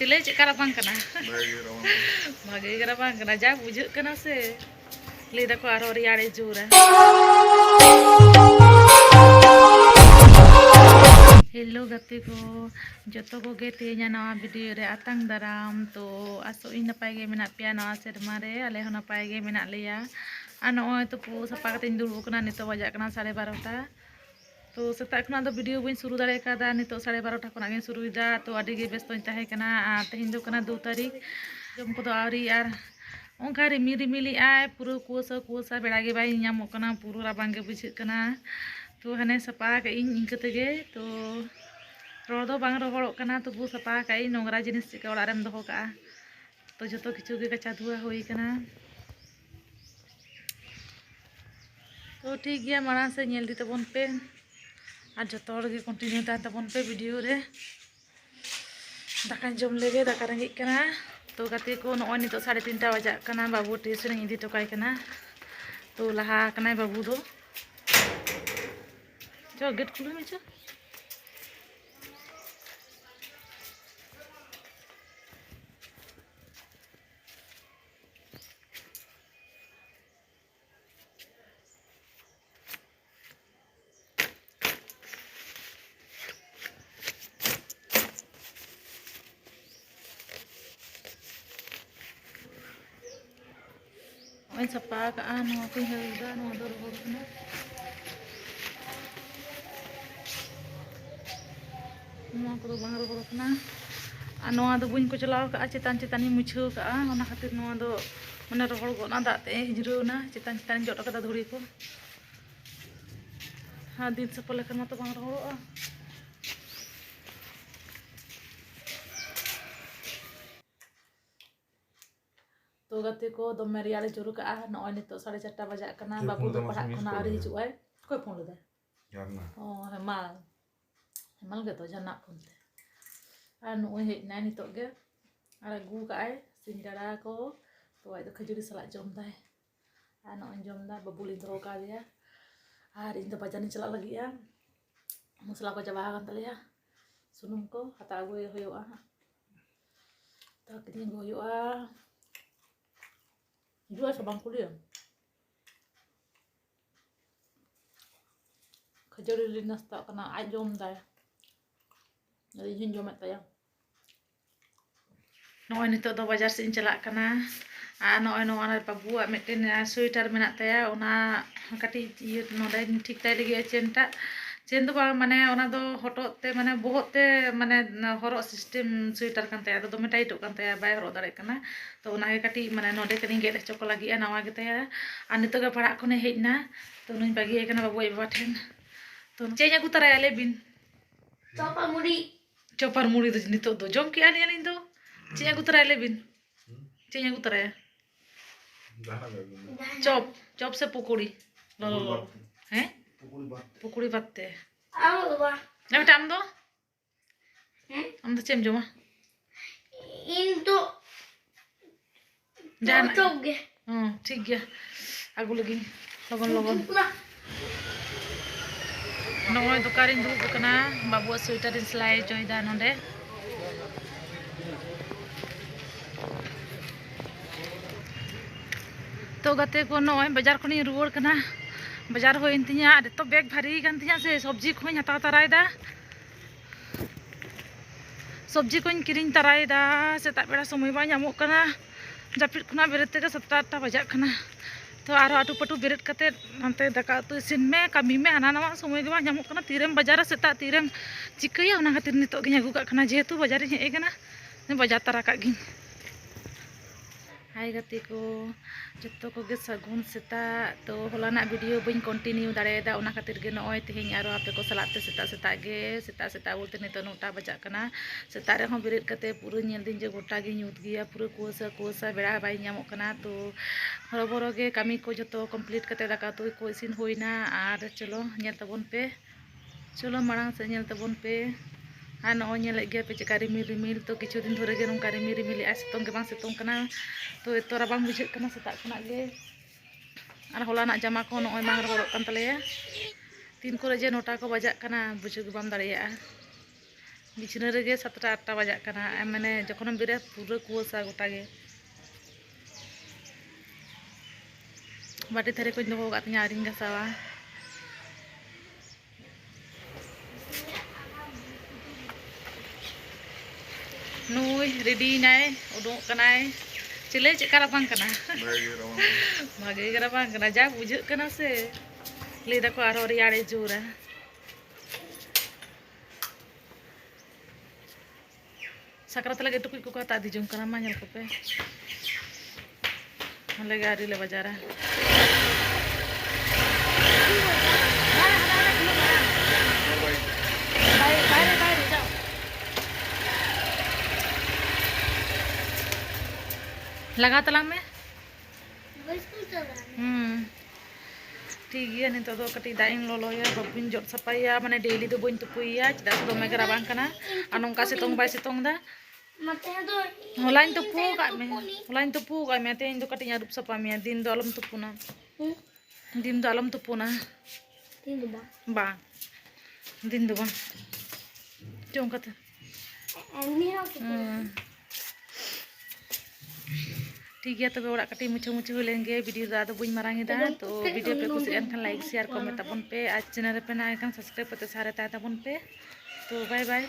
चिले चेका राबांग कना भागे राबांग कना जा बुझे कना से ले दको आरो रियाड़े जोरा हेलो गते को जतो को गे तेना नवा वीडियो रे आतंग दाराम तो आसो इन नपाय गे मेना पिया नवा सेरमा रे आले हो नपाय गे मेना लेया आ नय तो पु सपा कते दुड़ब कना नितो बजा कना 12:30 तो सेता खना दो वीडियो बइन शुरू दाड़े कादा नितो 12:30 खना गे शुरूइदा तो आडी गे व्यस्त ताहे कना तेहिन दो कना 2 तारीख जम को दो आवरी आर ओंका रिमिल रिमिली आय पुरो कुसा बेड़ा गे बाय नामो कना पुरो राबांग गे बुझे कना तो हाने सपा के इन इनके तेगे तो रोड दो बांग रोहड़ोग कना तो बु सपा का इ नोंगरा जिनिस चिका ओड़ा रेम दोहो का तो जतो किछु गे कचा धुआ होई कना तो ठीक गया माड़ा से नेल दी तबन पे और जतो हर गे कंटिन्यू ता तबन पे वीडियो रे दाका जम लेगे दाका रेंगे कना तो गाते को नय नितो 3:30 बजा कना बाबू ट्यूशन इदी टोकाय कना तो लहा कना बाबू दो जो गेट खुलो में जो ओय सपा का नो को हेदा नो दो रोड कना नो को बांग रोड कना आ नोआ दो बुñ को चलाव का चेतान चेतानी मुछाव का ओना खातिर नोआ दो माने रोहड़ गोना दाते हिजरोना चेतान चेतान जट का धुड़ी को हां दिन सपल लेखन मत बांग रोहड़ोआ तो गते को दमे रियाले जुरु का नय नितो 4:30 बजा कना बाबू दो पढ़ा खना आरी हिजु आय कोई फोन लेदा यारना ओ हेमाल गे तो जाना फोन ते आ नय हे ना नितो गे आर गु का आय सिंगड़ा को तो आय दो खजुरी सला जम दाय आ नय जम दा बाबू लिन दरो का दिया आर इन दो बाजानी चला लगिया मसला को जबा गन तलिया सुनुम को हता गए होयोआ तो किदिन होयोआ जुआ सबang kuliah खजूरी लिनस ता कना aj jom दा jadi hin jomet ta ya noy nito do bajar sin chalak kana a noy no ana babu meten sweater menak ta ya ona kati iye node ठीक tay lagi centa चेन तो माने ओना दो हटो ते माने बहुत ते माने हरो सिस्टम स्वेटर कान तया दो टाइट कान तया बाय हरो दाड़े कना तो ओना गे काटी माने नोडे कनी गेद चको लगी नवा गे तया आ नितो गे पढ़ा खने हेजना तो नुई बागी कना बाबू बाबा ठेन तो चेन अगु तराय ले बिन चोपर मुड़ी दो नितो दो जम की आनी आनी दो चेन अगु तराय ले बिन चेन अगु तराय चॉप से पकोड़ी लो हैं पकोड़ी बाते ना बेटा हम तो चेम जोमा इन तो जान ठीक गया आगु लगी लगन लगन नय दुकारिन दुब कना बाबू स्वेटर सिलाई जोइदा नोडे तो गाते को नय बाजार खनि रुवार कना बाजार होइन तिया तो बैग भारी गान तिया से सब्जी खोइन हता तरायदा सब्जी कोइन किरिन तरायदा सेता बेड़ा समय बा नामो कना जापिद खना बेरे ते 7-8 बजा खना तो आरो आटू पटू बेरेट कते नते दाका तो इसिन में कामी में हाना नवा समय बा नामो कना तीरेम बाजार सेता तीरेम चिकैया ओना खातिर नितो गे आगु का खना जेहेतु बाजार हे गना बाजार तरा का गिन हाय गति को जतो को गे सगुन सेता तो होलाना वीडियो बइन कंटिन्यू दाड़ेदा ओना खातिर गे नय तेहें आरो आपे को सलाते सेता बोलते नितो 9 बजा कना सेता रे हो बेरेट कते पुरो नेल दिन जे गोटा गे न्यूत गया पुरो कोसा बेड़ा बाय नामो कना तो हरबरो गे कामी को जतो कंप्लीट कते दाका तो को इसिन होइना आर चलो नेल तबन पे चलो माड़ांग से नेल तबन पे आ नय नेले गे पे चका रिमिल तो किछु दिन धरे गे नोंका रिमिल आ सितोंग के बांग सितोंग कना तो एतो राबांग बुझे कना सेता खना गे आर होलाना जामा को नय बांग रोड़ोग कान तलेया तीन को जे 9 को बजा कना बुझे गे बाम दाड़ेया बिछना रेगे 7-8 बजा कना माने जखन बिरे पूरा कुआसा गोटा गे बाटी थारे को दोहो कातिया आरिन गसावा नुई रेडी नाय उडोक कनाय चिले चेका राबांग कना भागे राबांग कना जा बुझे कना से ले दको आरो रियाड़े जोरा साकरात लगे टुकुई को हता दी जों कना मा नेल को पे हले गाड़ी ले बाजारा लगा तलांग में ठीक है नितो दो कटी दाइन लोलोया बबिन जट सपाया माने डेली दो बइन तुपुया चदा से दोमे गराबांग कना आ नोंका सितोंग बाय सितोंग दा हलाइन तुपु का मे तेन दो कटी रुप सपा मिया दिन दो अलम तुपुना दिन दो अलम तुपुना बा दिन दो बा जों कते ठीक है तब ओड़ा कटी मुछे मुछे हो लेंगे वीडियो ज़्यादा बुझ मारांगे तो वीडियो पे कुछ एनखान लाइक शेयर कमेंट तबन पे आज चैनल पे ना आइकन सब्सक्राइब करते सारे ताबन पे तो बाय बाय।